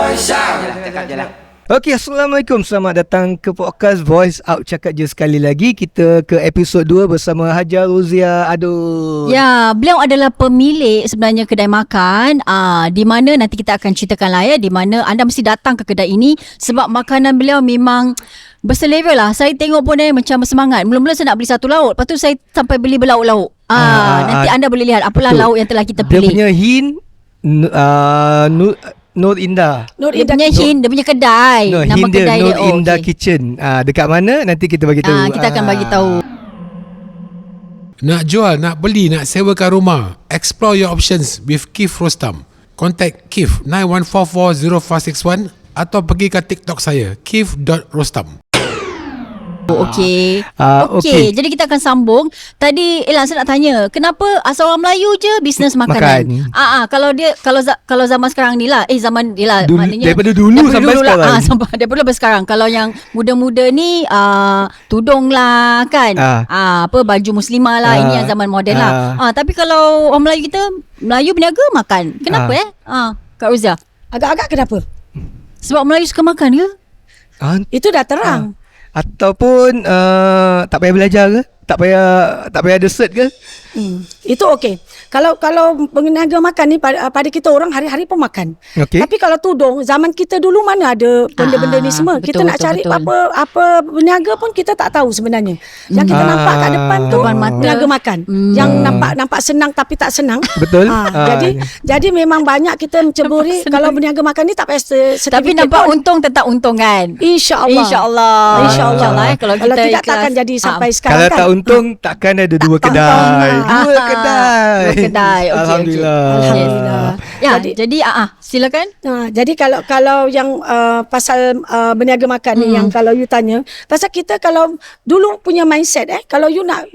Cakap je lah. Okey, Assalamualaikum. Selamat datang ke podcast Voice Out. Cakap je sekali lagi. Kita ke episod 2 bersama Hajar Rozia Adun. Ya, beliau adalah pemilik sebenarnya kedai makan di mana nanti kita akan ceritakan lah ya, di mana anda mesti datang ke kedai ini sebab makanan beliau memang berselera lah. Saya tengok pun macam bersemangat. Mula-mula saya nak beli satu lauk, lepas tu saya sampai beli berlauk-lauk. Nanti anda boleh lihat apalah lauk yang telah kita pilih. Dia punya hint Nur Indah. Dia punya hint, dia punya kedai. No, nama hint dia kedai Nur dia. Indah Kitchen. Dekat mana nanti kita bagi tahu. Kita akan bagi tahu. Nak jual, nak beli, nak sewakan rumah, explore your options with Keith Rostam. Contact Keith 91440561 atau pergi ke TikTok saya keith.rostam. Okey. Okey. Jadi kita akan sambung. Tadi saya nak tanya, kenapa asal orang Melayu je bisnes makanan? Kalau zaman sekarang ni lah, zaman ni lah, maknanya daripada dulu sampai sekarang. Daripada sekarang. Kalau yang muda-muda ni tudung lah kan. Apa baju muslimah lah, ini yang zaman moden lah. Tapi kalau orang Melayu kita, Melayu berniaga makan. Kenapa Kak Rozia? Agak-agak kenapa? Sebab Melayu suka makan ke? Itu dah terang. Ataupun tak payah belajar ke? Tak payah ada cert ke? Itu okey. Kalau berniaga makan ni pada kita orang hari-hari pun makan. Okay. Tapi kalau tudung, zaman kita dulu mana ada benda-benda ni semua. Kita nak cari apa berniaga pun kita tak tahu sebenarnya. Yang kita nampak kat depan tu berniaga makan. Yang nampak senang tapi tak senang. Betul. Jadi memang banyak kita menceburi kalau berniaga makan ni tak payah sertifikat. Tapi nampak untung tetap untung kan? InsyaAllah. InsyaAllah. Kalau tidak takkan jadi sampai sekarang. Kalau kan? tak untung takkan ada dua kedai. Dua kedai. Alhamdulillah. Ya, jadi silakan. Jadi kalau yang pasal berniaga makan ni, yang kalau you tanya, pasal kita kalau dulu punya mindset kalau you nak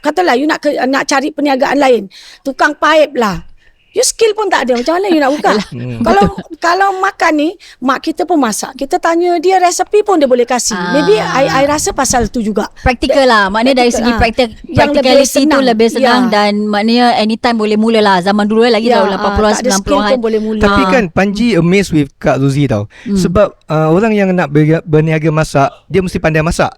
katalah you nak cari perniagaan lain, tukang paip lah, you skill pun tak ada, macam mana you nak buka? Kalau makan ni, mak kita pun masak, kita tanya dia resepi pun dia boleh kasih. Maybe I rasa pasal tu juga praktikal lah, maknanya dari segi practicality tu lebih senang. Dan maknanya anytime boleh mula lah. Zaman dulu lagi tahun 80-an 90-an boleh mula. Tapi kan Panji amazed with Kak Rozi tau. Sebab orang yang nak berniaga masak, dia mesti pandai masak.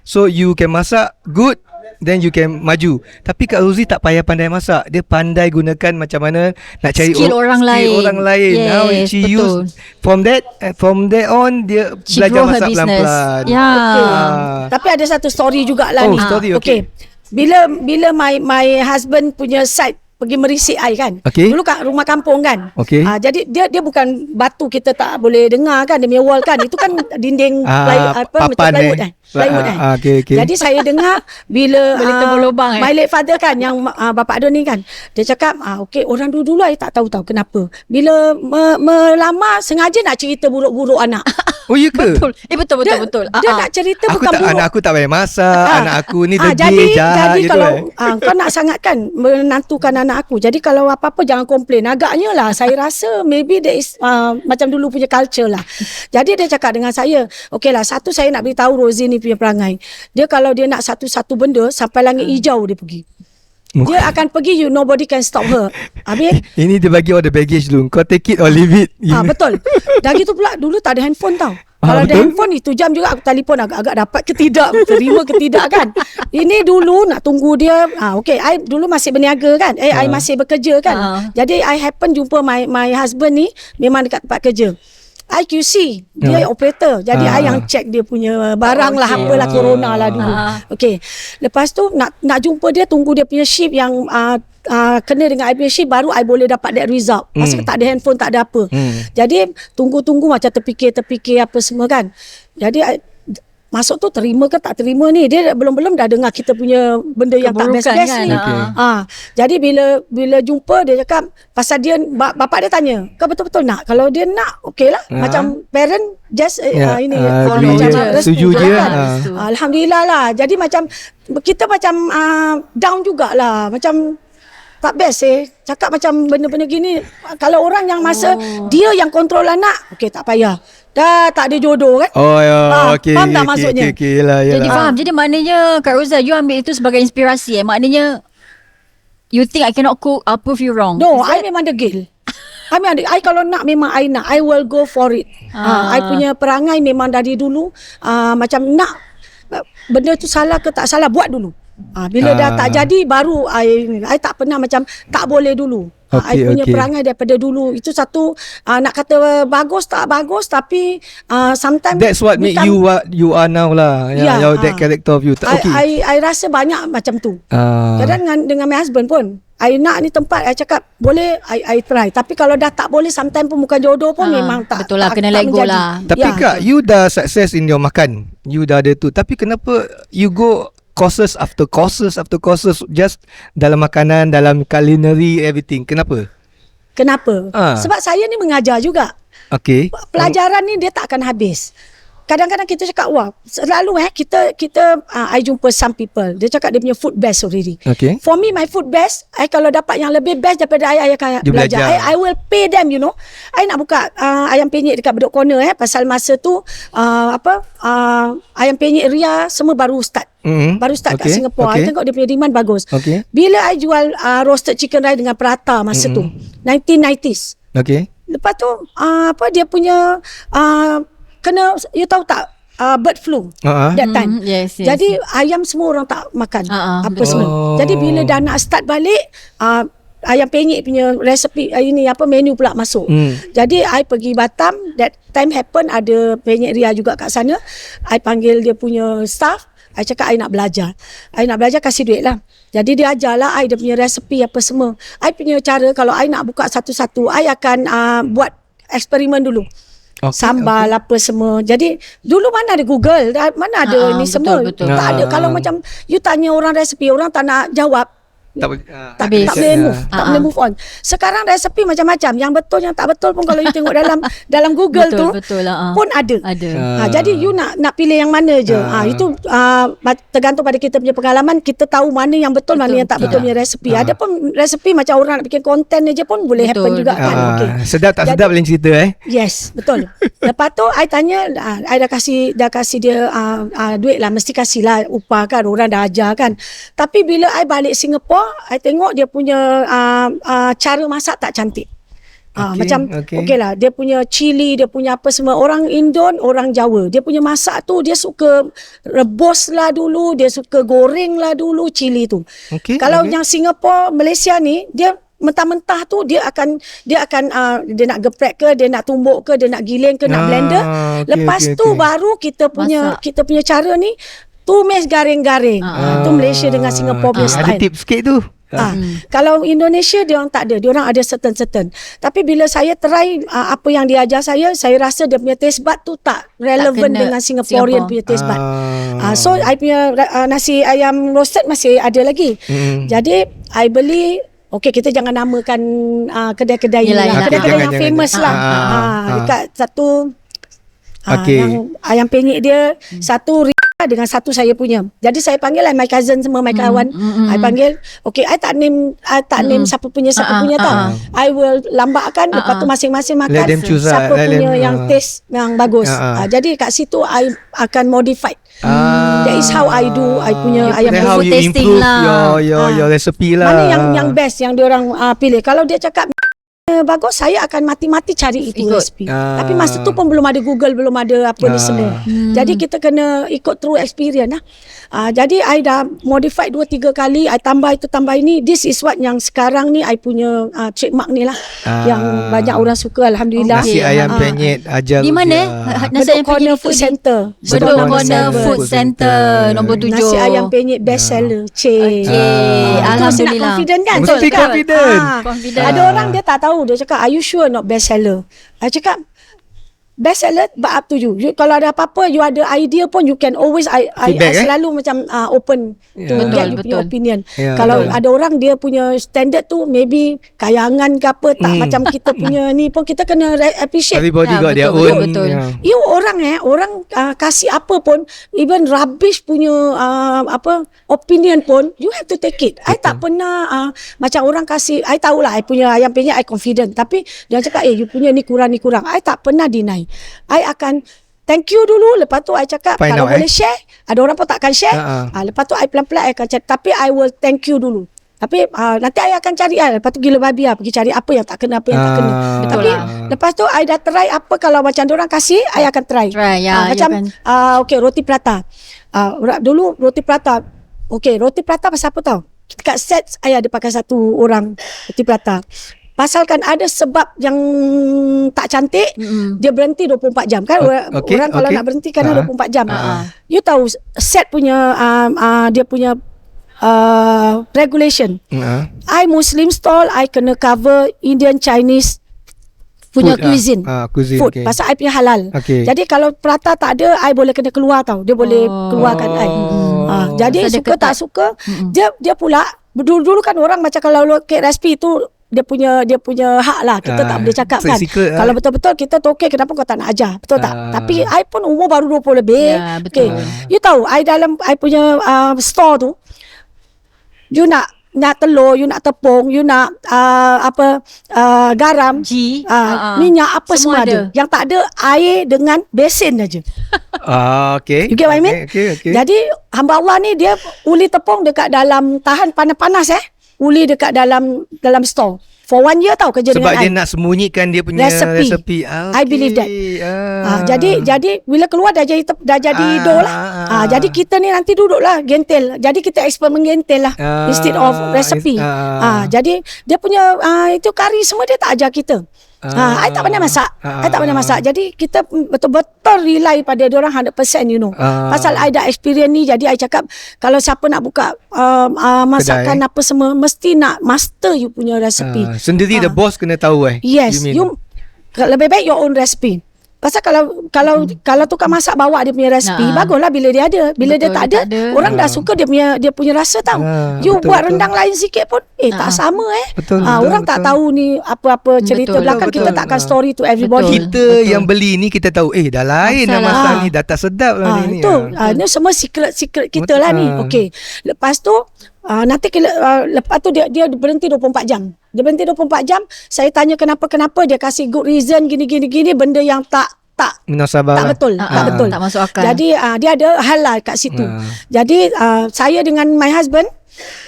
So you can masak good, then you can maju. Tapi Kak Rozi tak payah pandai masak. Dia pandai gunakan macam mana nak cari skill orang lain. Yes, now she use from that on dia she belajar masak pelan-pelan. Tapi ada satu story jugalah ni. Story, okay. Bila my husband punya side pergi merisik I kan. Dulu kat rumah kampung kan. Jadi dia bukan batu kita tak boleh dengar kan, dia punya wall kan. Itu kan dinding plywood kan. Jadi saya dengar bila my late father kan, yang Bapak Adun ni kan, dia cakap orang dulu I tak tahu kenapa bila melamar sengaja nak cerita buruk-buruk anak. Oh ya ke? Betul. Dia nak cerita bukan buruk. Anak aku tak payah masak, anak aku ni jadi jahat gitu. Kalau kau nak sangat kan menantukan anak aku, jadi kalau apa-apa jangan komplain. Agaknya lah saya rasa maybe there is macam dulu punya culture lah. Jadi dia cakap dengan saya, okey lah, satu saya nak beritahu Rozi ni punya perangai. Dia kalau dia nak satu-satu benda sampai langit hijau dia pergi. Dia akan pergi, nobody can stop her. Habis ini dia bagi all the baggage dulu. Kau take it or leave it. Betul. Dah gitu pula dulu tak ada handphone tau. Kalau ada handphone itu jam juga aku telefon agak-agak dapat ke tidak, terima ke tidak kan. Ini dulu nak tunggu dia. I dulu masih berniaga kan. I masih bekerja kan. Jadi I happen jumpa my husband ni memang dekat tempat kerja. IQC dia operator. Jadi I yang check dia punya barang lah, apalah corona lah dulu. Lepas tu nak jumpa dia, tunggu dia punya shift yang kena dengan I punya shift, baru I boleh dapat that result. Pasal tak ada handphone, tak ada apa. Jadi tunggu macam terfikir apa semua kan. Jadi masuk tu terima ke tak terima ni, dia belum dah dengar kita punya benda yang tak best-best kan? Ni. Jadi bila jumpa dia cakap pasal dia, bapak dia tanya, kau betul-betul nak? Kalau dia nak, okey lah. Macam parent just setuju je kan? Alhamdulillah lah. Jadi macam kita macam down jugalah, macam tak best cakap macam benda-benda gini. Kalau orang yang masa dia yang kontrol anak, okey tak payah. Dah tak ada jodoh kan. Faham tak maksudnya? Yalah. Jadi faham. Jadi maknanya Kak Rozia, you ambil itu sebagai inspirasi. Maknanya you think I cannot cook, I'll prove you wrong. No, I memang degil. I mean, I kalau nak memang I nak, I will go for it. I punya perangai memang dari dulu macam nak benda tu salah ke tak salah, buat dulu. Bila dah tak jadi baru I tak pernah macam tak boleh dulu. I punya perangai daripada dulu itu satu, nak kata bagus tak bagus, tapi sometimes That's what make you what you are now lah. That character of you. Okay. I rasa banyak macam tu. Kadang dengan my husband pun, I nak ni tempat, I cakap boleh, I try. Tapi kalau dah tak boleh, sometimes pun bukan jodoh pun memang tak. Betul lah, kena let go lah. Tapi Kak, you dah success in your makan, you dah ada tu, tapi kenapa you go courses after courses just dalam makanan, dalam culinary, everything? Kenapa? Sebab saya ni mengajar juga. Okay. Pelajaran ni dia tak akan habis. Kadang-kadang kita cakap, wah, selalu I jumpa some people, dia cakap dia punya food best already. Okay. For me, my food best, I kalau dapat yang lebih best daripada I akan belajar. I will pay them, you know. I nak buka ayam penyet dekat Bedok Corner pasal masa tu ayam penyet Ria semua baru start. Baru start kat Singapore. I tengok dia punya demand bagus. Bila I jual roasted chicken rice dengan prata masa tu, 1990s. Okay. Lepas tu dia punya kena, you tahu tak, bird flu that time. Yes. Jadi ayam semua orang tak makan semua. Jadi bila dah nak start balik, ayam penyet punya resipi menu pula masuk. Jadi I pergi Batam, that time happen ada penyet Ria juga kat sana. I panggil dia punya staff, I cakap I nak belajar. Kasih duit lah. Jadi dia ajarlah I dia punya resipi apa semua. I punya cara kalau I nak buka satu-satu, I akan buat eksperimen dulu. Sambal apa semua. Jadi dulu mana ada Google, mana ada ni semua. Betul. Tak ada. Kalau macam you tanya orang resipi, orang tak nak jawab, tak boleh move on. Sekarang resepi macam-macam, yang betul yang tak betul pun kalau you tengok dalam Google betul, pun ada. Jadi you nak pilih yang mana je. Itu tergantung pada kita punya pengalaman, kita tahu mana yang betul, mana yang tak betul punya resepi. Ada pun resepi macam orang nak bikin konten je pun boleh happen juga kan. Sedap tak sedap boleh cerita Yes, betul. Lepas tu I tanya, I dah kasih dia duit lah, mesti kasih lah upah kan, orang dah ajar kan. Tapi bila I balik Singapore, I tengok dia punya cara masak tak cantik. Macam okey lah, dia punya cili, dia punya apa semua. Orang Indon, orang Jawa, dia punya masak tu dia suka rebus lah dulu, dia suka goreng lah dulu cili tu. Kalau yang Singapore, Malaysia ni, dia mentah-mentah tu dia akan dia nak geprek ke, dia nak tumbuk ke, dia nak giling ke, nak blender. Lepas tu baru kita punya cara ni tumis garing-garing. Tu Malaysia dengan Singapore punya style. Ada tips sikit tu. Kalau Indonesia dia orang tak ada. Dia orang ada certain. Tapi bila saya try apa yang dia ajar saya rasa dia punya taste bud tu tak relevan dengan Singaporean punya taste bud. So I punya nasi ayam roasted masih ada lagi. Jadi I beli, kita jangan namakan kedai-kedai yang famous lah. Dekat satu yang ayam penyet dia satu dengan satu saya punya. Jadi saya panggil my cousin semua, my kawan. I panggil, I tak name siapa punya tau. I will lambakkan, lepas tu masing-masing makan siapa punya yang taste yang bagus. Jadi kat situ I akan modified. That is how I do I punya ayam how you tasting improve lah. your recipe lah. Mana yang best yang diorang pilih. Kalau dia cakap bagus, saya akan mati-mati cari itu resipi. Tapi masa tu pun belum ada Google, belum ada apa ni semua. Jadi kita kena ikut through experience lah. Jadi I dah modify 2-3 kali, I tambah itu tambah ini. This is what yang sekarang ni I punya trademark ni lah, yang banyak orang suka, alhamdulillah. Nasi ayam penyet ajar di mana? Nasi ayam Corner penyet Food Center. Bedok Corner Food Center nombor 7. Nasi ayam penyet best seller. Alhamdulillah. Confident kan? Mesti confident. Ada orang dia tak tahu, dia cakap, are you sure not best seller? I cakap, best seller, but up to you. Kalau ada apa-apa, you ada idea pun, you can always, I selalu macam open to get you punya opinion. Kalau ada orang dia punya standard tu maybe kayangan ke apa, tak macam kita punya ni pun, kita kena appreciate. Everybody got their own. Betul. You orang kasih apa pun, even rubbish punya opinion pun, you have to take it. I tak pernah macam orang kasih, I tahulah I punya ayam penyet I confident, tapi dia cakap you punya ni kurang. I tak pernah deny. I akan thank you dulu, lepas tu I cakap kalau boleh share, ada orang pun takkan share. Lepas tu I pelan-pelan I akan cakap, tapi I will thank you dulu. Tapi nanti I akan cari lepas tu gila babi pergi cari apa yang tak kena, apa yang tak kena. Betul Tapi lah. lepas tu I dah try apa kalau macam diorang kasih, I akan try. Ya, Macam ya kan. okay, roti prata. Dulu roti prata. Okay, roti prata pasal apa tau? Dekat set I ada pakai satu orang roti prata. Pasalkan ada sebab yang tak cantik, dia berhenti 24 jam kan. Orang kalau nak berhenti kan 24 jam. You tahu set punya dia punya regulation. I Muslim stall, I kena cover Indian, Chinese punya Food, cuisine. cuisine, Food. okay. Pasal I punya halal. Okay. Jadi kalau prata tak ada, I boleh kena keluar tau. Dia boleh keluarkan I. Jadi Pasal dia suka tak ketat. suka, dia pula dulu kan orang macam kalau kek resipi tu dia punya hak lah. Kita tak boleh cakap so kan. secret, Kalau betul-betul kita tokek, kenapa kau tak nak ajar? Betul tak? Tapi I pun umur baru 20 lebih. Ya, betul. You tahu I dalam I punya store tu, you nak telur, you nak tepung, you nak garam, minyak apa semua ada. Yang tak ada air dengan besen aja. Okay. You get what I mean? Okay. Jadi hamba Allah ni dia uli tepung dekat dalam tahan panas-panas uli dekat dalam store. For 1 year tau kerja Sebab dengan dia I. nak sembunyikan dia punya resepi. I believe that. Jadi bila keluar dah jadi dough lah. Jadi kita ni nanti duduklah gentel. Jadi kita eksperimen gentel lah instead of recipe. Jadi dia punya itu kari semua dia tak ajar kita. I tak pandai masak. Jadi kita betul-betul rely pada diorang 100%, you know. Pasal I dah experience ni, jadi I cakap kalau siapa nak buka masakan apa semua, mesti nak master you punya recipe. Sendiri the boss kena tahu Yes, you lebih baik your own recipe. Pasal kalau tukang masak bawa dia punya resipi, baguslah bila dia ada. Bila Betul, dia tak ada, orang dah suka dia punya rasa tau. You betul, buat betul. rendang lain sikit pun tak sama Betul, orang betul. tak tahu ni apa-apa cerita Betul, belakang. betul. Kita takkan story to everybody. Kita yang beli ni kita tahu dah lain dah Asal masak lah. ni, dah tak sedap lah ni. Itu ini semua secret kita lah ni. Okey. Lepas tu nanti lepas tu dia berhenti 24 jam. Dia berhenti 24 jam. Saya tanya kenapa dia kasih good reason gini benda yang tak Munasabah tak lah. betul. Tak betul. Tak masuk akal. Jadi dia ada hal lah kat situ. Jadi saya dengan my husband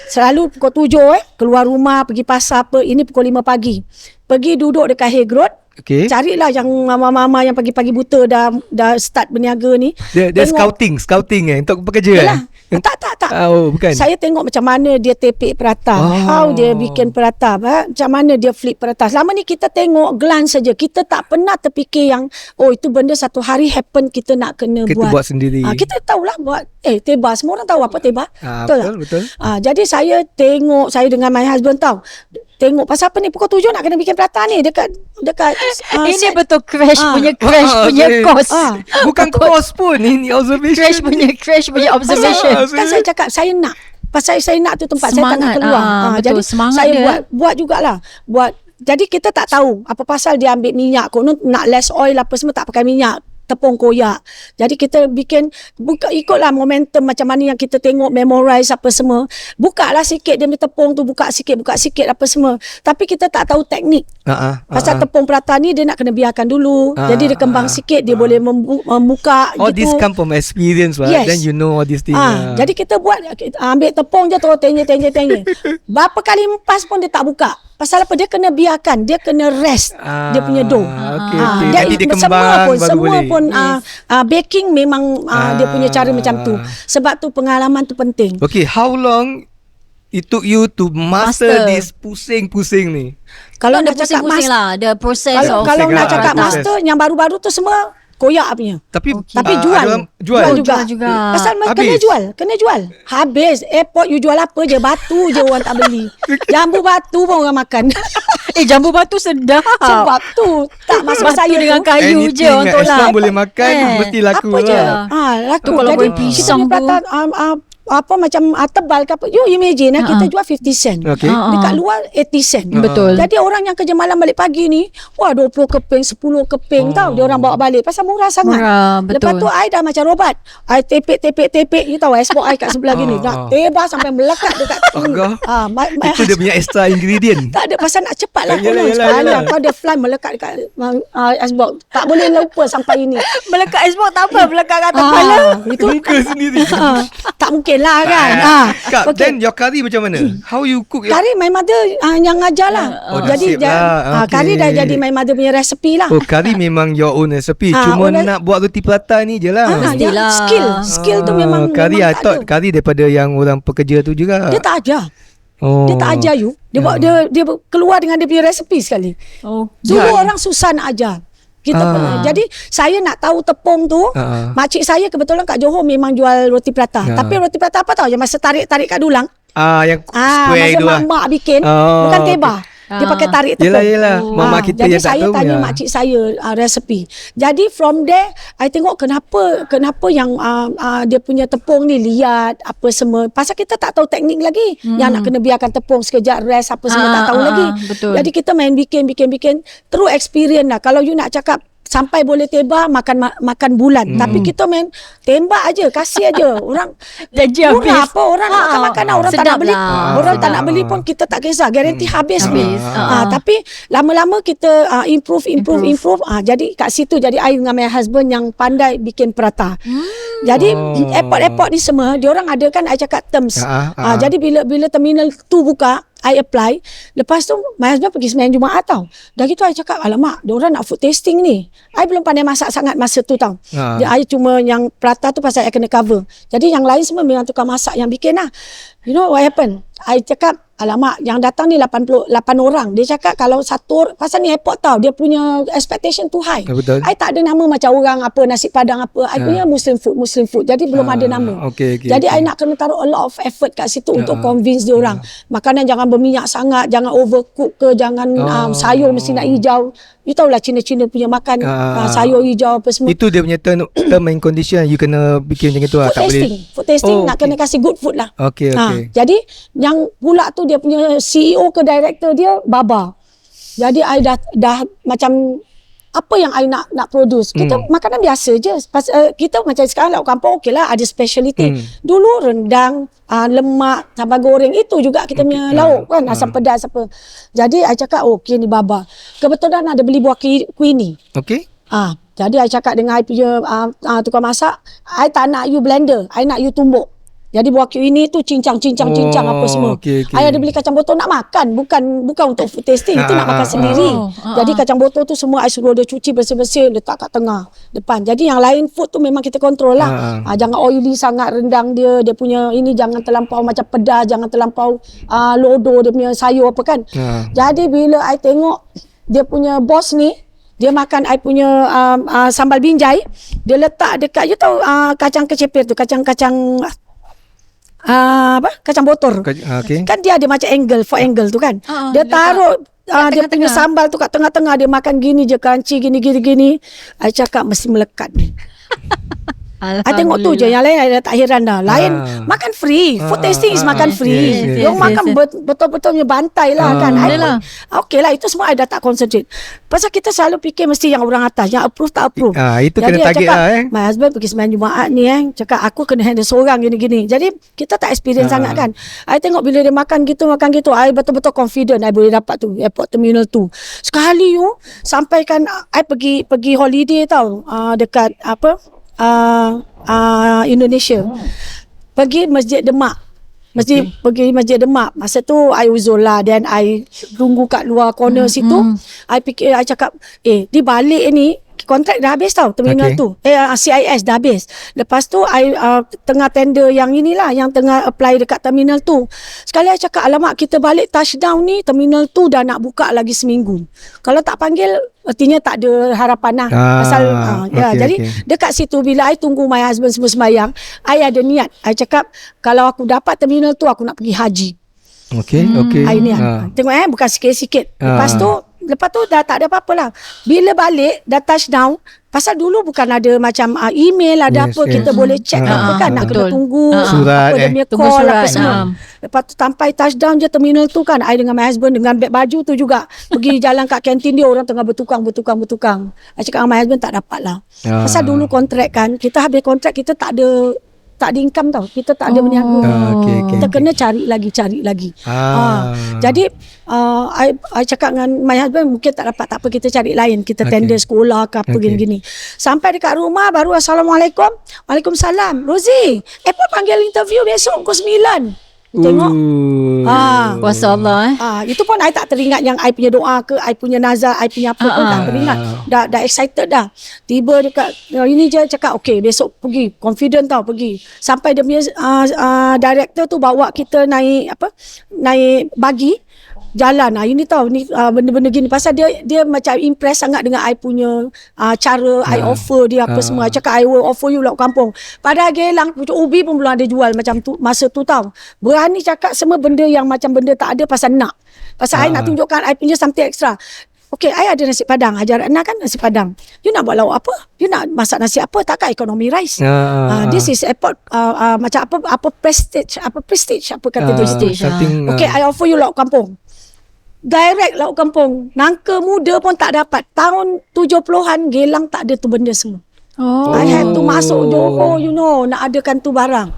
selalu pukul 7 keluar rumah pergi pasar apa, ini pukul 5 pagi. Pergi duduk dekat Hague Road. Okay. Carilah yang mama-mama yang pagi-pagi buta dah start berniaga ni. Dia scouting untuk pekerja Yalah. Tak. bukan. Saya tengok macam mana dia tepek prata, how dia bikin prata, macam mana dia flip prata. Selama ni kita tengok glance saja. Kita tak pernah terfikir yang itu benda satu hari happen kita nak kena Kita buat sendiri. Kita tahulah buat teba. Semua orang tahu apa teba. Betul. Jadi saya tengok, saya dengan my husband tahu. Tengok pasal apa ni pukul 7 nak kena bikin prata ni dekat ini set. betul crash punya course. Bukan course pun, ini observation. Crash punya observation. Kan saya cakap saya nak. Pasal saya nak tu tempat saya tak nak Semangat, keluar. betul, Jadi semangat saya dia. buat jugalah. Jadi kita tak tahu apa pasal dia ambil minyak. Konon nak less oil apa semua tak pakai minyak. Tepung koyak. Jadi kita ikutlah momentum macam mana yang kita tengok, memorize apa semua. Bukalah sikit dia punya tepung tu, buka sikit apa semua. Tapi kita tak tahu teknik. Pasal tepung prata ni dia nak kena biarkan dulu. Jadi dia kembang sikit, dia boleh membuka All gitu. this come from experience, right? Yes. Then you know all these things. Jadi kita ambil tepung je terus tenya. Berapa kali empas pun dia tak buka. Pasal apa? Dia kena biarkan, dia kena rest dia punya dough. Okay. Dia, Nanti dia semua kembang baru boleh. pun baking memang dia punya cara macam tu. Sebab tu pengalaman tu penting. Okay, how long it took you to master this pusing-pusing ni? Kalau Ada nak cakap pusing-pusing lah. The process kalau of nak cakap proses. master, yang baru-baru tu semua koyak punya. Tapi Jual Jual juga. Pasal Habis. kena jual. Habis airport you jual apa je, batu je orang tak beli. Jambu batu pun orang makan. Jambu batu sedap. Sebab tu tak masuk Batu saya dengan tu. kayu je orang Anything tolak. as long boleh makan mesti laku Apa je lah. laku. Tu kalau Jadi boleh pisang kita punya prata apa macam tebal ke apa, you imagine kita jual 50 sen. Okay. Dekat luar 80 sen. Betul. Jadi orang yang kerja malam balik pagi ni 20 keping 10 keping tau dia orang bawa balik pasal murah sangat. Murah, betul. Lepas tu I dah macam robot, I tepek you tahu export I kat sebelah gini nak tebas sampai melekat dekat Agak. my Itu dia punya extra ingredient. tak ada pasal nak cepat lah. Yalah. Kalau dia fly melekat dekat icebox. Tak boleh lupa sampai ini. Melekat icebox tak apa, melekat kat atas kepala. Itu Muka sendiri. tak mungkin lain lah kan. Kak, then your curry macam mana? How you cook your Kari my mother yang ajar lah. nasib lah. Kari dah jadi my mother punya resepi lah. Oh, curry memang your own recipe. Cuma nak buat roti prata ni je lah. Mestilah. Skill tu memang curry memang I thought curry daripada yang orang pekerja tu juga. dia tak ajar. Oh. Dia tak ajar you. Dia buat dia keluar dengan dia punya resepi sekali. Dulu orang susah nak ajar. Kita pernah. Jadi saya nak tahu tepung tu. Makcik saya kebetulan kat Johor memang jual roti prata. Tapi roti prata apa tahu yang masa tarik-tarik kat dulang. Yang square masa tu lah. mak bikin bukan tebah. Dia pakai tarik tepung. Yelah Mama kita jadi yang tak saya tahu tanya ya. makcik saya resepi. Jadi from there I tengok kenapa yang dia punya tepung ni liat apa semua. Pasal kita tak tahu teknik lagi. Yang nak kena biarkan tepung sekejap rest apa semua tak tahu lagi. Betul. Jadi kita main bikin through experience lah. Kalau you nak cakap sampai boleh tebak makan bulan. Tapi kita main tembak aja, kasih aja. Orang Janji murah habis. apa orang nak makan orang tak Sedap nak beli. lah. Orang tak Sedap. nak beli pun kita tak kisah. Garanti habis. Tapi lama-lama kita improve. Jadi kat situ jadi I dengan my husband yang pandai bikin prata. Jadi airport ni semua dia orang ada kan I cakap terms. Jadi bila terminal tu buka I apply. Lepas tu my husband pergi sembahyang Jumaat tau. Dah gitu I cakap alamak diorang nak food tasting ni. I belum pandai masak sangat masa tu tau. I cuma yang prata tu pasal I kena cover. Jadi yang lain semua memang tukang masak yang bikin lah. You know what happened? I cakap alamak yang datang ni 88 orang. Dia cakap kalau satu pasal ni airport tau dia punya expectation too high. Betul. I tak ada nama macam orang apa nasi padang apa. I punya Muslim food. Jadi belum ada nama. Jadi I nak kena taruh a lot of effort kat situ untuk convince dia orang. Makanan jangan berminyak sangat, jangan overcook ke, jangan sayur mesti nak hijau. You tahulah Cina-Cina punya makan sayur hijau apa semua. Itu dia punya term and condition. You kena bikin macam tu lah. Food tasting nak kena kasih good food lah. Okay. Jadi yang pula tu dia punya CEO ke director dia baba. Jadi I dah macam apa yang I nak produce. Kita makanan biasa je. Kita macam sekarang lauk kampung okey lah ada speciality. Dulu rendang, lemak, sambal goreng itu juga kita punya lauk kan asam pedas apa. Jadi I cakap okey ni baba. Kebetulan ada beli buah quinine. Okay. Jadi I cakap dengan I punya tukang masak, I tak nak you blender, I nak you tumbuk. Jadi buah ini tu cincang apa semua. Okay. I ada beli kacang botol nak makan, bukan untuk food tasting, itu nak makan sendiri. Jadi kacang botol tu semua I suruh dia cuci bersih-bersih, letak kat tengah depan. Jadi yang lain food tu memang kita kontrol lah. Jangan oily sangat rendang dia punya ini jangan terlampau macam pedas, jangan terlampau lodo dia punya sayur apa kan. Jadi bila I tengok dia punya bos ni dia makan I punya sambal binjai, dia letak dekat you tahu kacang kecepir tu, kacang kacang botor. Okay. Kan dia ada macam angle, 4 angle tu kan. Dia taruh dia punya sambal tu kat tengah-tengah, dia makan gini je crunchy gini. I cakap mesti melekat ni. I tengok tu je, yang lain I dah tak heran dah. Lain makan free, food tasting is makan free. Dia makan betul-betulnya bantai lah kan. Okey lah, itu semua I dah tak concentrate. Pasal kita selalu fikir mesti yang orang atas, yang approve tak approve. Itu kena target lah My husband pergi sembahyang Jumaat ni cakap aku kena handle seorang gini-gini. Jadi kita tak experience sangat kan. I tengok bila dia makan gitu, I betul-betul confident I boleh dapat tu airport terminal tu. Sekali sampai kan I pergi holiday tau dekat Indonesia. Pergi Masjid Demak. Pergi Masjid Demak. Masa tu I uzur lah. Dan I tunggu kat luar corner situ. I cakap dia balik ni kontrak dah habis tau terminal tu. CIS dah habis. Lepas tu I tengah tender yang inilah, yang tengah apply dekat terminal tu. Sekali I cakap alamak kita balik touchdown ni terminal tu dah nak buka lagi seminggu. Kalau tak panggil artinya tak ada harapan lah. Pasal jadi dekat situ bila I tunggu my husband semua sembahyang, I ada niat. I cakap kalau aku dapat terminal tu aku nak pergi haji. Okay. I niat. Tengok bukan sikit-sikit. Lepas tu dah tak ada apa-apa lah. Bila balik dah touchdown, pasal dulu bukan ada macam email ada kita boleh check apa kan, nak kena tunggu surat, apa dia punya tunggu call surat, apa semua. Lepas tu sampai touchdown je terminal tu kan, I dengan my husband dengan beg baju tu juga pergi jalan kat kantin dia, orang tengah bertukang. I cakap dengan my husband tak dapat lah. Pasal dulu kontrak kan, kita habis kontrak kita tak ada tak ada income tau. Kita tak ada berniaga. Okay. Kita kena cari lagi. Jadi I cakap dengan my husband, mungkin tak dapat, tak apa, kita cari lain. Kita tender sekolah ke apa gini-gini. Sampai dekat rumah baru Assalamualaikum. Waalaikumsalam. Rosie, Apple panggil interview besok pukul 9. Tengok. Kuasa Allah Itu pun I tak teringat yang I punya doa ke, I punya nazar, I punya apa pun tak teringat. Dah excited dah. Tiba dekat ini je cakap okay, besok pergi. Confident tau pergi. Sampai dia punya director tu bawa kita naik bagi jalan. Ini tahu ni benda-benda gini pasal dia macam impress sangat dengan I punya cara I offer dia apa semua. I cakap I will offer you lauk kampung. Padahal gelang pucuk ubi pun belum ada jual macam tu masa tu tahu. Berani cakap semua benda yang macam benda tak ada pasal nak. Pasal I nak tunjukkan I punya something extra. Okay, I ada nasi padang. Ajar Ana kan nasi padang. You nak buat lauk apa? You nak masak nasi apa? Takkan economy rice. This is airport macam apa prestige apa kata dia. Okay, I offer you lauk kampung. Direct lauk kampung. Nangka muda pun tak dapat. Tahun 70-an gelang tak ada tu benda semua. I had to masuk Johor, nak adakan tu barang.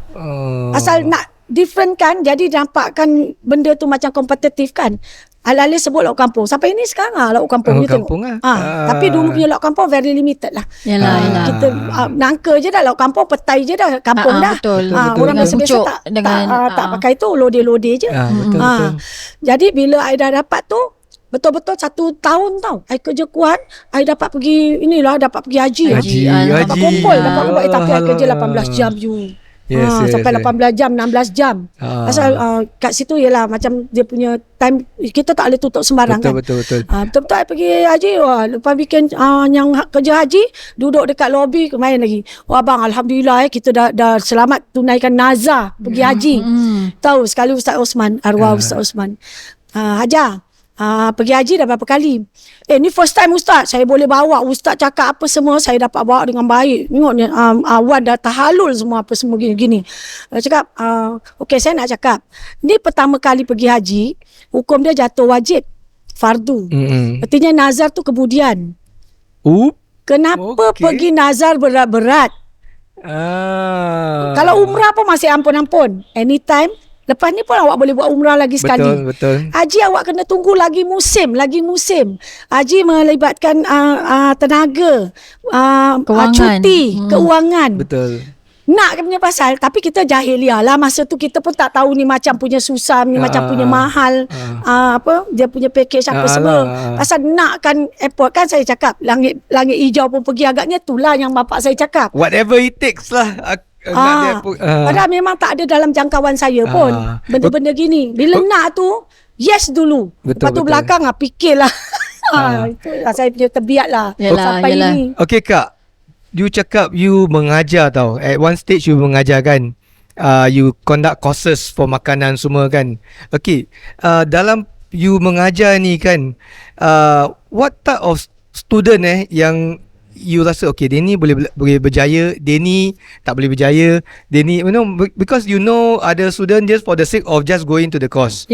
Asal nak different kan, jadi nampakkan benda tu macam kompetitif kan. Alih-alih sebut lauk kampung. Sampai ini sekarang lauk kampung. Lauk kampung tengok. Tapi dulu punya lauk kampung very limited lah. Yalah. Kita nangka je dah lauk kampung, petai je dah kampung dah. Betul. Orang biasa-biasa tak pakai tu, lodeh-lodeh je. Betul. Jadi bila I dah dapat tu, betul-betul 1 tahun tau I kerja kuat, I dapat pergi dapat pergi haji. Dapat kumpul, dapat buat. Tapi I kerja 18 jam you. Sampai 18 jam, 16 jam. Pasal kat situ ialah macam dia punya time, kita tak boleh tutup sembarang. Betul. Betul-betul I pergi haji. Lepas weekend yang kerja haji, duduk dekat lobby main lagi. Abang, Alhamdulillah kita dah selamat tunaikan nazar pergi haji. Tahu sekali Ustaz Osman, arwah Ustaz Osman. Hajar pergi haji dah berapa kali. Ni first time Ustaz, saya boleh bawa. Ustaz cakap apa semua, saya dapat bawa dengan baik. Tengok ni, Wan dah tahalul semua apa semua gini-gini. Cakap, okay, saya nak cakap. Ni pertama kali pergi haji, hukum dia jatuh wajib. Fardu. Artinya nazar tu kemudian. Kenapa pergi nazar berat-berat? Kalau umrah pun masih ampun-ampun. Anytime. Lepas ni pun awak boleh buat umrah lagi sekali. Betul. Haji awak kena tunggu lagi musim. Haji melibatkan tenaga, cuti, keuangan. Betul. Nak punya pasal, tapi kita jahiliah lah. Masa tu kita pun tak tahu ni macam punya susah, ni macam punya mahal. Dia punya package apa semua. Pasal nak kan airport kan saya cakap, langit hijau pun pergi. Agaknya itulah yang bapak saya cakap. Whatever it takes lah. Padahal memang tak ada dalam jangkauan saya pun benda-benda gini. Bila nak tu yes dulu. Lepas tu belakang fikirlah. Itu saya punya terbiat lah. Sampai ini. Okay Kak, you cakap you mengajar tau. At one stage you mengajar kan. You conduct courses for makanan semua kan. Okay, dalam you mengajar ni kan, what type of student yang you rasa okay, dia ni boleh berjaya, dia ni tak boleh berjaya, dia ni because ada student just for the sake of just going to the course.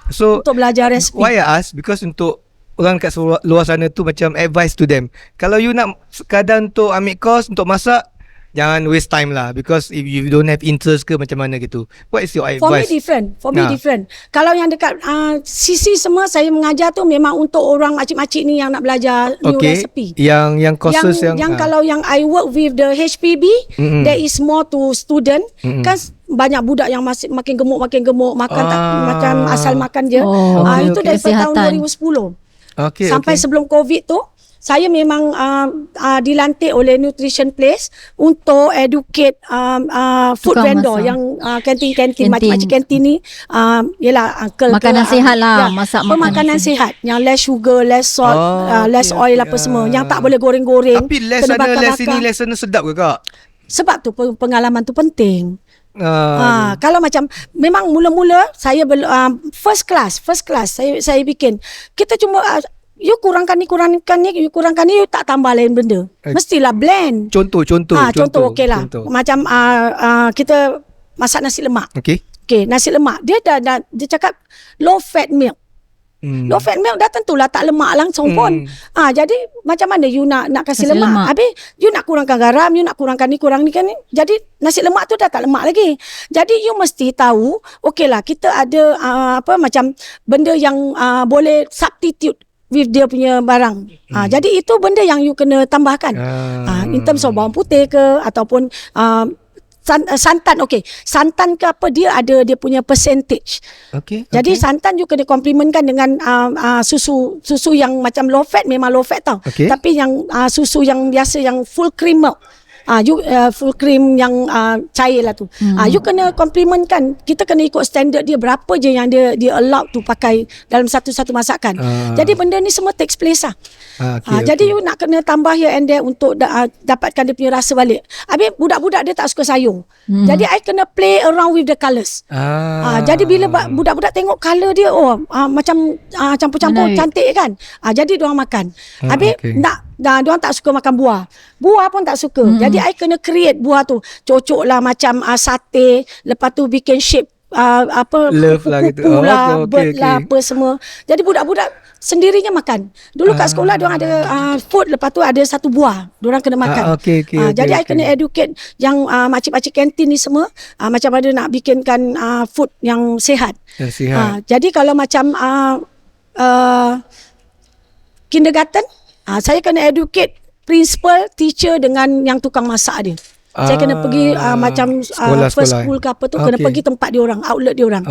So untuk belajar resipi. Why I ask? Because untuk orang kat luar sana tu macam advice to them. Kalau you nak sekadar untuk ambil course untuk masak, jangan waste time lah. Because if you don't have interest ke macam mana gitu. What is your advice? For me different. Kalau yang dekat sisi semua saya mengajar tu memang untuk orang makcik-makcik ni yang nak belajar new recipe. Yang courses yang kalau yang I work with the HPB, there is more to student. Kan banyak budak yang masih makin gemuk makan tak macam asal makan je. Itu dari tahun 2010. Sampai sebelum COVID tu saya memang dilantik oleh Nutrition Place untuk educate food vendor yang kantin-kantin macam-macam kantin ni ialah uncle makanan sihat lah, masak makanan sihat yang less sugar, less salt, less oil apa semua, yang tak boleh goreng-goreng. Tapi less sana, less sini, less sana sedap ke Kak? Sebab tu pengalaman tu penting. Kalau macam memang mula-mula saya first class saya bikin, kita cuma you kurangkan ni, you tak tambah lain benda. Mestilah blend. Contoh okey lah. Macam kita masak nasi lemak. Okay, nasi lemak. Dia cakap low fat milk. Low fat milk dah tentulah tak lemak langsung pun. Jadi macam mana you nak kasih lemak? Habis you nak kurangkan garam, you nak kurangkan ni, kurang ni kan ni. Jadi nasi lemak tu dah tak lemak lagi. Jadi you mesti tahu, okeylah kita ada macam benda yang boleh substitute with dia punya barang. Jadi itu benda yang you kena tambahkan. In terms of bawang putih ke ataupun santan. Santan ke apa, dia ada dia punya percentage. Jadi santan you kena complementkan dengan susu yang macam low fat, memang low fat tau. Tapi yang susu yang biasa yang full cream milk. Full cream yang cair lah tu. You kena complementkan. Kita kena ikut standard dia, berapa je yang dia allowed tu pakai dalam satu-satu masakan. Jadi benda ni semua takes place lah. Jadi you nak kena tambah here and there untuk dapatkan dia punya rasa balik. Habis budak-budak dia tak suka sayur. Jadi I kena play around with the colours. Jadi bila budak-budak tengok colour dia, macam campur-campur cantik kan. Jadi diorang makan. Habis diorang tak suka makan buah. Buah pun tak suka. Jadi I kena create buah tu. Cocok lah macam sate. Lepas tu bikin shape love lah gitu. Bird lah, apa semua. Jadi budak-budak sendirinya makan. Dulu kat sekolah diorang ada food, lepas tu ada satu buah diorang kena makan. Jadi I kena educate yang makcik-makcik kantin ni semua, macam mana nak bikinkan food yang sihat. Jadi kalau macam kindergarten, saya kena educate principal, teacher dengan yang tukang masak dia. Saya kena pergi macam first school ke apa tu, kena pergi tempat dia orang, outlet dia orang.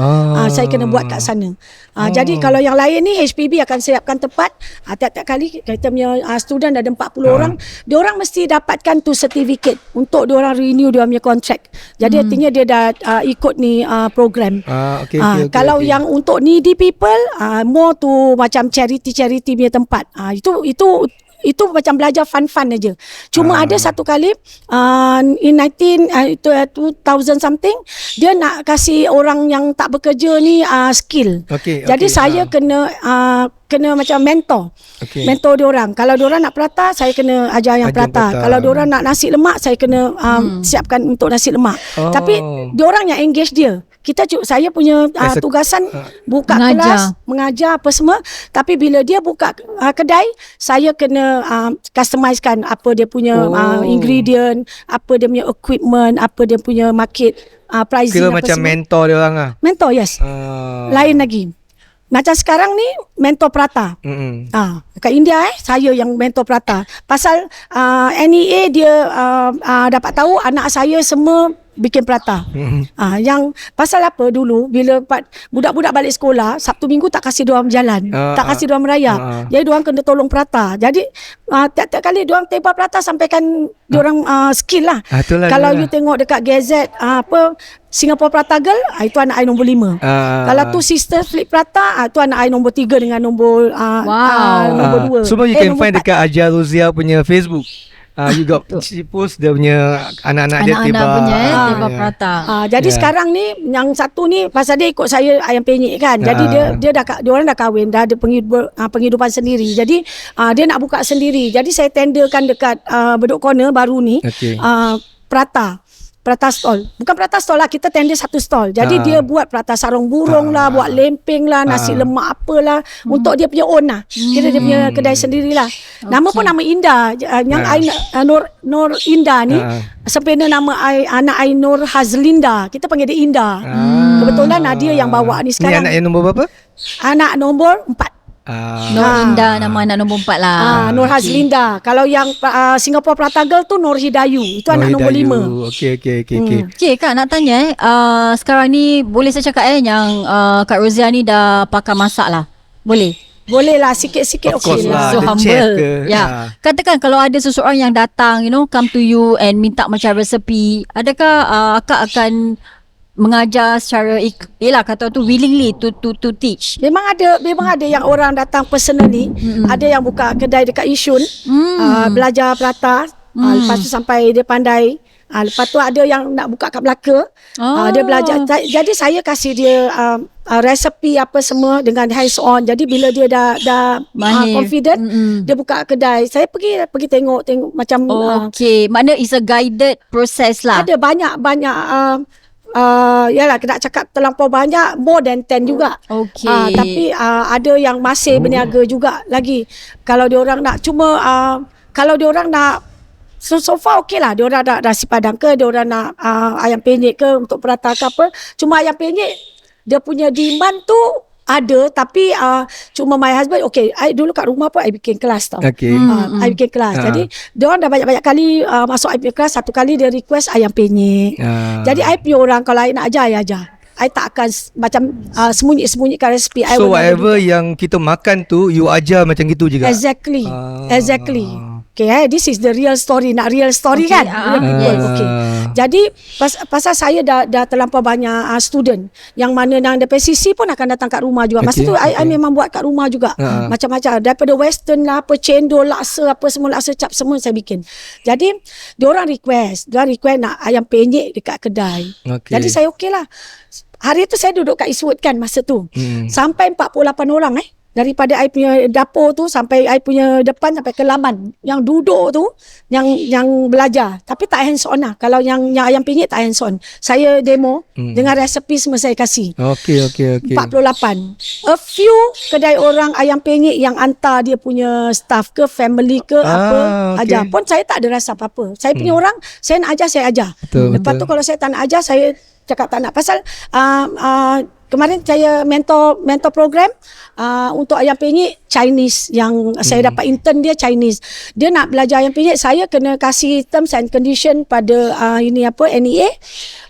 Saya kena buat kat sana. Jadi kalau yang lain ni HPB akan siapkan tempat. Tiap-tiap kali kita punya student ada 40 orang, dia orang mesti dapatkan tu certificate untuk dia orang renew dia punya contract. Jadi artinya dia dah ikut ni program. Kalau yang untuk needy people, more tu macam charity punya tempat. Itu macam belajar fun-fun aja. Cuma ada satu kali in 2000 something, dia nak kasih orang yang tak bekerja ni skill. Jadi saya kena macam mentor. Mentor diorang. Kalau diorang nak prata, saya kena ajar yang prata. Kalau diorang nak nasi lemak, saya kena siapkan untuk nasi lemak. Tapi diorang yang engage dia. Saya punya tugasan buka kelas, mengajar apa semua. Tapi bila dia buka kedai, saya kena customizekan apa dia punya ingredient, apa dia punya equipment, apa dia punya market pricing. Kira macam semua. Mentor dia orang lah. Mentor, yes. Lain lagi. Macam sekarang ni mentor prata. Kat India saya yang mentor prata. Pasal NEA dia dapat tahu anak saya semua bikin prata. Yang pasal apa dulu bila budak-budak balik sekolah, Sabtu Minggu tak kasih diorang berjalan, tak kasih diorang merayap. Jadi diorang kena tolong prata. Jadi tiap-tiap kali diorang tebak prata sampaikan diorang skill lah. Kalau you tengok dekat gazette Singapore Prata Girl, itu anak I nombor 5. Kalau tu Sister Flip Prata, itu anak I nombor 3 dengan nombor nombor 2. Semua you can find 4. Dekat Aja Rozia punya Facebook. You got she post dia punya anak-anak dia tiba prata. Jadi sekarang ni yang satu ni pasal dia ikut saya ayam penyet kan. Jadi dia orang dah kahwin, dah ada penghidupan sendiri. Jadi dia nak buka sendiri. Jadi saya tenderkan dekat Bedok Corner baru ni prata stall. Bukan prata stall lah, kita tender satu stall. Jadi dia buat prata sarung burung lah, buat lempeng lah, nasi lemak apalah, untuk dia punya own lah. Kira dia punya kedai sendirilah. Nama pun nama Indah. Yang Nur Indah ni, sempena nama anak I Nur Hazlinda. Kita panggil dia Indah. Kebetulan Nadia yang bawa ni sekarang. Ni anak yang nombor berapa? Anak nombor 4. Nur Indah nama anak nombor 4 lah. Nur Hazlinda. Kalau yang Singapore Prata Girl tu Nur Hidayu. Itu anak nombor 5. Okey Kak, nak tanya sekarang ni boleh saya cakap yang Kak Rozia ni dah pakar masak lah. Boleh? Boleh lah, sikit-sikit okey lah. So humble. Katakan kalau ada seseorang yang datang, come to you and minta macam resepi, adakah Kak akan mengajar secara kata tu willingly to teach? Memang ada yang orang datang personally. Ada yang buka kedai dekat Yishun, belajar prata, lepas tu sampai dia pandai. Lepas tu ada yang nak buka kat Melaka, dia belajar. Jadi saya kasih dia resepi apa semua dengan hands on. Jadi bila dia dah confident, dia buka kedai. Saya pergi tengok macam mana is a guided process lah. Ada banyak yalah nak cakap terlampau banyak, more than 10 juga. Okey. Tapi ada yang masih berniaga juga lagi. Kalau diorang nak cuma kalau diorang nak so far okey lah. Diorang nak nasi padang ke, diorang nak ayam penyet ke untuk prata ke apa. Cuma ayam penyet dia punya demand tu ada, tapi cuma my husband I dulu kat rumah pun I bikin kelas tau. Okay. I bikin kelas. Jadi diorang dah banyak-banyak kali masuk I bikin kelas. Satu kali dia request ayam penyet. Jadi I punya orang kalau I nak ajar, I ajar. I tak akan macam sembunyi-sembunyikan resipi. So whatever yang kita makan tu, you ajar macam gitu juga. Exactly. Okay, this is the real story. Nak real story kan? Real people. Okay. Jadi pasal saya dah terlampau banyak student yang mana yang daripada PCC pun akan datang kat rumah juga. Masa tu I memang buat kat rumah juga. Macam-macam. Daripada western lah, apa cendol, laksa, apa semua, laksa cap semua saya bikin. Jadi diorang request nak ayam penyet dekat kedai. Jadi saya okey lah. Hari tu saya duduk kat Eastwood kan masa tu. Sampai 48 orang daripada I punya dapur tu sampai I punya depan sampai ke laman. Yang duduk tu yang belajar. Tapi tak hands on lah. Kalau yang ayam penyet tak hands on. Saya demo dengan resepi semua saya kasih. Okay. 48. A few kedai orang ayam penyet yang hantar dia punya staff ke family ke ajar. Pun saya tak ada rasa apa-apa. Saya punya orang, saya nak ajar, saya ajar. Lepas tu kalau saya tak nak ajar, saya cakap tak nak. Pasal kemarin saya mentor program untuk ayam penyet Chinese yang saya dapat intern dia Chinese. Dia nak belajar ayam penyet, saya kena kasih terms and condition pada NEA.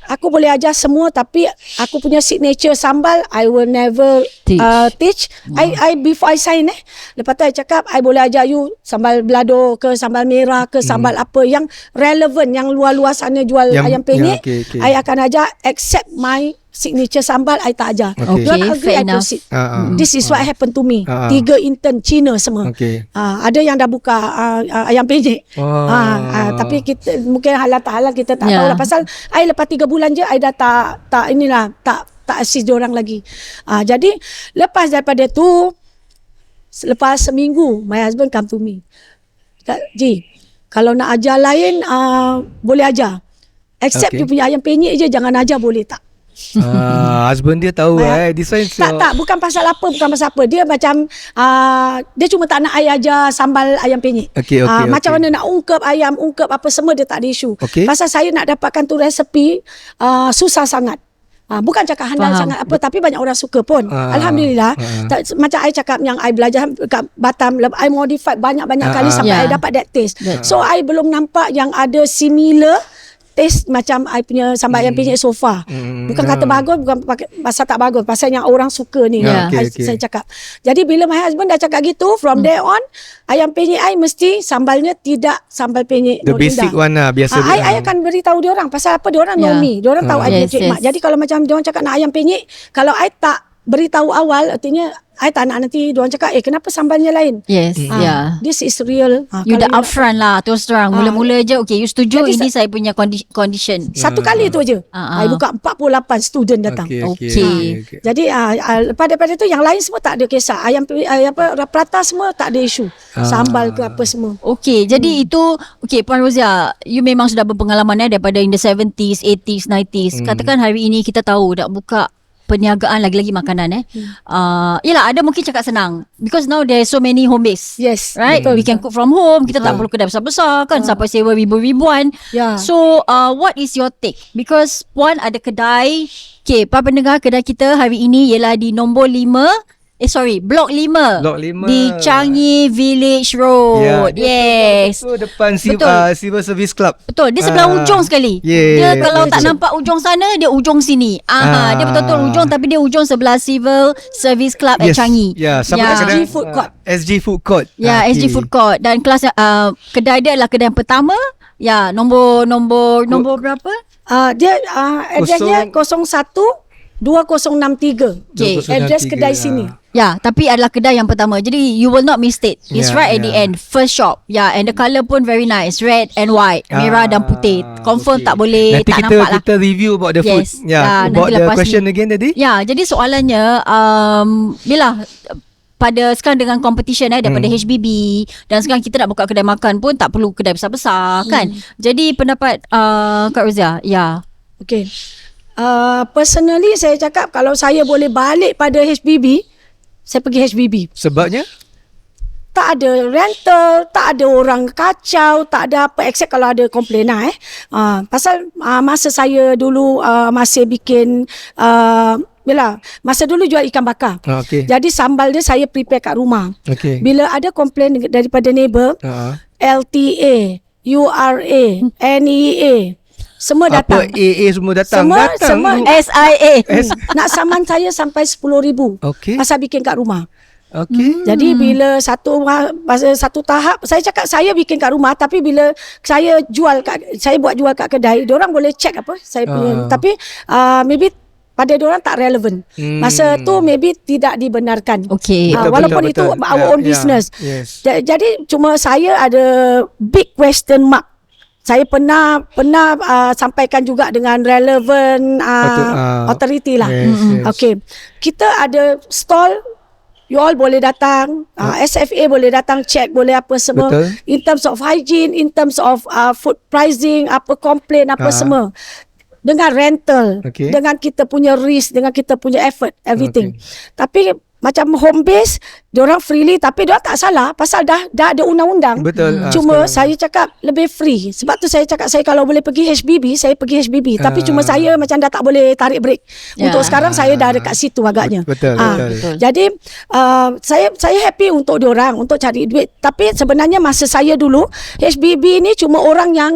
Aku boleh ajar semua, tapi aku punya signature sambal I will never teach. I before I sign lepas tu I cakap I boleh ajar you sambal balado ke, sambal merah ke, sambal apa yang relevant, yang luar-luar sana jual ayam penyet. I akan ajar, except my signature sambal I tak ajar. Don't agree, I proceed. This is what happened to me. 3 intern Cina semua. Ada yang dah buka ayam penyet. Tapi kita mungkin halal tak halal kita tak tahu lah. Pasal I lepas 3 bulan je I dah tak assist diorang lagi. Jadi lepas daripada tu, lepas seminggu my husband come to me. Ji, kalau nak ajar lain boleh ajar. Except you punya ayam penyet je jangan ajar, boleh tak? Husband dia tahu this one tak bukan pasal apa, dia macam dia cuma tak nak I ajar sambal ayam penyet. Macam mana nak ungkep ayam, ungkep apa semua dia tak ada isu. Pasal saya nak dapatkan tu resepi susah sangat. Bukan cakap handal sangat apa, tapi banyak orang suka pun. Alhamdulillah. Macam I cakap yang I belajar kat Batam, I modify banyak-banyak kali sampai I dapat that taste. So I belum nampak yang ada similar taste macam I punya sambal ayam penyet so far. Bukan kata bagus, bukan pasal tak bagus, pasal yang orang suka ni. Saya cakap. Jadi bila my husband dah cakap gitu, from there on ayam penyet I mesti sambalnya tidak sambal penyet the basic one lah, biasa. I akan beritahu diorang pasal apa, diorang know me, diorang tahu I punya trademark. Jadi kalau macam diorang cakap nak ayam penyet, kalau I tak beritahu awal, artinya I tak nak nanti diorang cakap kenapa sambalnya lain. This is real. You dah upfront lah, terus terang. Mula-mula je you setuju, jadi, ini saya punya condition. Satu kali tu aja I buka 48 student datang. Jadi lepas daripada tu yang lain semua tak ada kisah. Ayam prata semua tak ada isu. Sambal ke apa semua. Jadi itu Puan Rozia, you memang sudah berpengalaman daripada in the 70s, 80s, 90s. Katakan hari ini kita tahu nak buka perniagaan lagi-lagi makanan yelah, ada mungkin cakap senang because now there's so many home base, right? We can cook from home, kita tak perlu kedai besar-besar kan, sampai sewa ribu-ribuan. So what is your take? Because Puan ada kedai, para pendengar, kedai kita hari ini ialah di nombor 5 Blok 5 di Changi Village Road. Yes. Itu depan Civil Service Club. Betul. Dia sebelah ujung sekali. Dia kalau tak nampak ujung sana, dia ujung sini. Dia betul-betul ujung, tapi dia ujung sebelah Civil Service Club at Changi. SG Food Court. SG Food Court. SG Food Court. Dan kelas kedai dia adalah kedai yang pertama. Nombor berapa? Dia addressnya 01-2063. Address kedai sini. Tapi adalah kedai yang pertama. Jadi you will not mistake. It's right at the end. First shop. And the colour pun very nice. Red and white. Merah dan putih. Confirm tak boleh nanti tak nampak lah. Kita review about the food. About the question again tadi. Jadi soalannya bila pada sekarang dengan competition daripada HBB, dan sekarang kita nak buka kedai makan pun tak perlu kedai besar-besar kan. Jadi pendapat Kak Rozia. Personally saya cakap kalau saya boleh balik pada HBB, saya pergi HBB. Sebabnya? Tak ada rental, tak ada orang kacau, tak ada apa except kalau ada komplain lah pasal masa saya dulu masih bikin Yelah, masa dulu jual ikan bakar. Okay. Jadi sambal dia saya prepare kat rumah. Okay. Bila ada komplain daripada neighbor, LTA, URA, NEA, semua datang. Apa AA semua datang? Semua SIA. nak saman saya sampai 10,000. Okay. Pasal bikin kat rumah. Okay. Jadi bila masa satu tahap saya cakap saya bikin kat rumah, tapi bila saya buat jual kat kedai, diorang boleh check apa saya punya, tapi maybe pada diorang tak relevan. Masa tu maybe tidak dibenarkan. Okay. Walaupun betul. itu our own business. Yes. Jadi cuma saya ada big question mark. Saya pernah sampaikan juga dengan relevant authority lah. Yes, yes. Okay. Kita ada stall, you all boleh datang, SFA boleh datang check, boleh apa semua. Betul. In terms of hygiene, in terms of food pricing, apa complain, apa semua. Dengan rental, dengan kita punya risk, dengan kita punya effort, everything. Tapi macam home base, diorang freely, tapi diorang tak salah pasal dah ada undang-undang. Betul. Cuma saya cakap lebih free. Sebab tu saya cakap saya kalau boleh pergi HBB, saya pergi HBB. Tapi cuma saya macam dah tak boleh tarik break. Untuk sekarang saya dah dekat situ agaknya. Betul. Jadi saya happy untuk diorang untuk cari duit. Tapi sebenarnya masa saya dulu, HBB ni cuma orang yang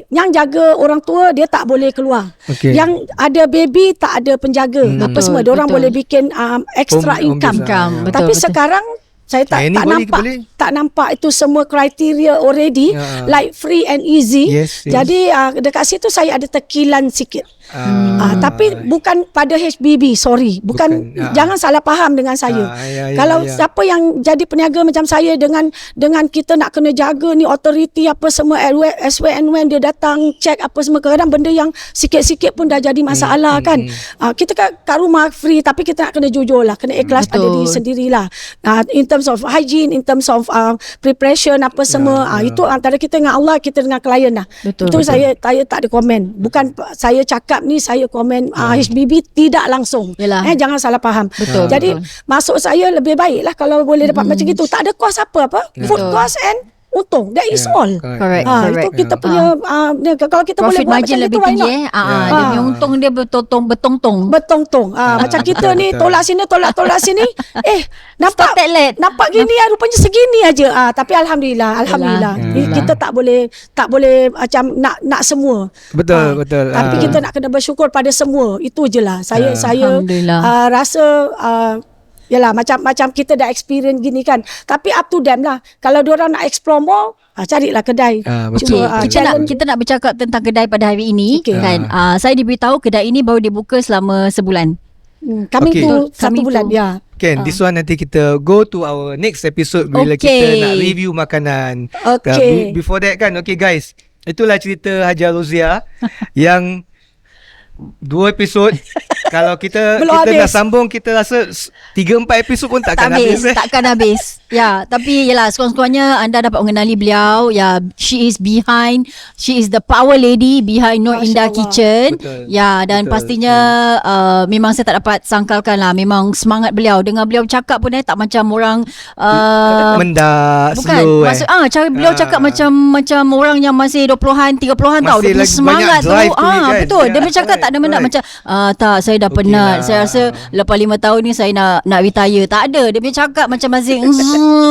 yang jaga orang tua dia tak boleh keluar. Yang ada baby tak ada penjaga. Apa semua diorang boleh bikin extra income. Tapi sekarang saya tak nampak itu semua kriteria already like free and easy. Yes. Jadi dekat situ saya ada tekilan sikit. Tapi bukan pada HBB, sorry. Bukan jangan salah faham dengan saya. Kalau siapa yang jadi peniaga macam saya dengan kita nak kena jaga ni authority apa semua as and when dia datang check apa semua, kadang-kadang benda yang sikit-sikit pun dah jadi masalah kan. Kita kat rumah free tapi kita nak kena jujur lah, kena ikhlas pada diri sendirilah. In terms of hygiene, in terms of preparation apa semua, itu antara kita dengan Allah, kita dengan klien lah. Itu saya tak ada komen. Bukan saya cakap ni saya komen HBB tidak langsung. Jangan salah faham. Jadi masuk saya lebih baik lah kalau boleh dapat macam gitu. Tak ada kos apa-apa. Food cost and untung. That is all. Correct. Itu kita punya kalau kita profit boleh buat margin macam lebih itu, why tinggi not? Dia punya untung dia bertong-tong. Macam kita ni tolak sini tolak sini. Stock taglet. Nampak gini rupanya segini aja. Tapi alhamdulillah. Kita tak boleh macam nak semua. Betul. Tapi kita nak kena bersyukur pada semua. Itu je lah. Saya rasa yalah macam kita dah experience gini kan. Tapi up to them lah. Kalau diorang nak explore more, carilah kedai. Kita nak bercakap tentang kedai pada hari ini kan. Saya diberitahu kedai ini baru dibuka selama sebulan. Coming to 1 bulan. This one nanti kita go to our next episode bila kita nak review makanan. Before that kan, guys, itulah cerita Haja Rozia yang 2 episod. Kalau kita nak sambung, kita rasa 3-4 episod pun takkan habis. Takkan habis. Tapi yalah, sekurang-kurangnya anda dapat mengenali beliau. She is the power lady behind Nur Indah Kitchen. Dan pastinya memang saya tak dapat sangkalkan lah. Memang semangat beliau. Dengar beliau cakap pun tak macam orang mendak, bukan, slow. Cara beliau cakap macam orang yang masih 20-an, 30-an tau. Dia punya semangat tu. Betul. Dia bercakap tak ada mendak macam tak, saya dah penat. Saya rasa lepas 5 tahun ni saya nak retire. Tak ada. Dia punya cakap macam masih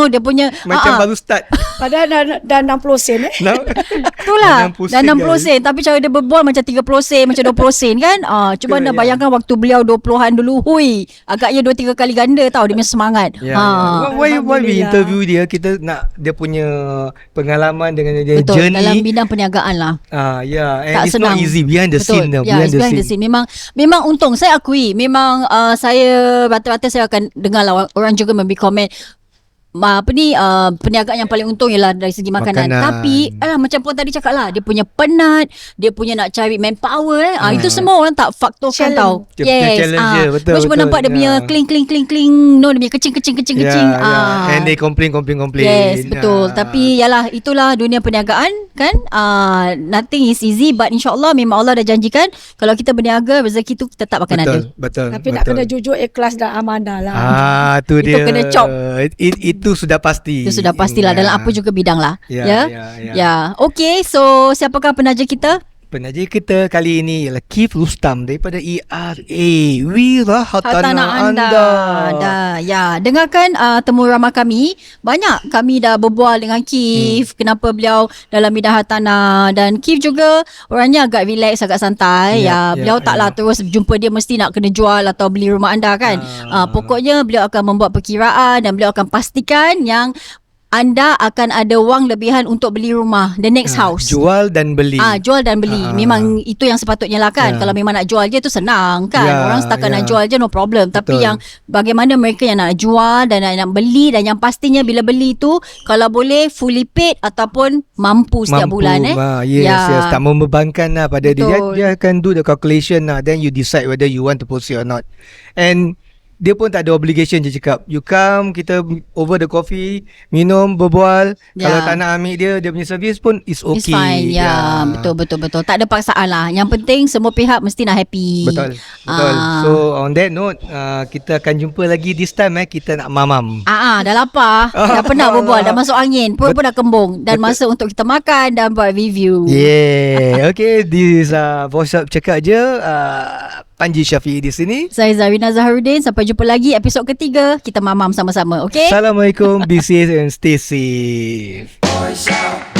dia punya macam baru start. Padahal dah 60 sen Itulah. Dah 60 sen. Tapi cara dia berbual macam 30 sen, macam 20 sen kan. Cuba anda bayangkan waktu beliau 20-an dulu. Agaknya 2-3 kali ganda tau dia punya semangat. Why we interview dia, kita nak dia punya pengalaman dengan dia journey dalam bidang perniagaan lah. And tak it's senang. not easy behind the scene. Behind the scene. Memang untung. Saya akui memang saya rata-rata saya akan dengar lah orang juga memberi komen perniagaan yang paling untung ialah dari segi makanan. Tapi macam Puan tadi cakap lah, dia punya penat, dia punya nak cari manpower itu semua orang tak faktorkan tau. Dia punya challenge je, betul, Cuma betul. nampak dia punya cling, no, dia punya kecing. And they complain. Yes, betul. Tapi yalah, itulah dunia perniagaan kan. Nothing is easy, but insyaAllah memang Allah dah janjikan kalau kita berniaga, rezeki tu tetap akan ada. Betul. Tapi nak kena jujur, ikhlas dan amanah lah. Tu Itu dia. kena chop. Itu sudah pasti. Itu sudah pastilah dalam apa juga bidang lah. Ya. Okay, so siapakah penaja kita? Penaja kita kali ini ialah Keith Rustam daripada ERA Wira Hartanah Anda. Ya, dengarkan temu ramah kami. Banyak kami dah berbual dengan Keith, kenapa beliau dalam bidang hartanah, dan Keith juga orangnya agak relax, agak santai. Beliau taklah terus jumpa dia mesti nak kena jual atau beli rumah anda kan. Pokoknya beliau akan membuat perkiraan dan beliau akan pastikan yang anda akan ada wang lebihan untuk beli rumah, the next house. Jual dan beli. Jual dan beli. Memang itu yang sepatutnya lah kan. Kalau memang nak jual je tu senang kan. Orang setakat nak jual je no problem. Tapi yang bagaimana mereka yang nak jual dan nak beli, dan yang pastinya bila beli tu kalau boleh fully paid ataupun mampu setiap bulan. Yes. Tak membebankan lah pada dia. Betul. Dia akan do the calculation lah. Then you decide whether you want to proceed or not. And dia pun tak ada obligation, je cakap you come, kita over the coffee, minum, berbual. Kalau tak nak ambil dia punya servis pun it's okay. It's fine. Betul. Tak ada paksaan lah. Yang penting semua pihak mesti nak happy. Betul. So on that note, kita akan jumpa lagi this time kita nak mamam. Dah lapar. Dah penat berbual, dah masuk angin, perut pun dah kembung, dan masa untuk kita makan dan buat review. Okay, this Voice Up Cakap Je, Panji Syafiq di sini. Saya Zarina Zaharuddin. Sampai jumpa lagi episod ketiga. Kita mamam sama-sama. Okay? Assalamualaikum. Be safe and stay safe. Voice out.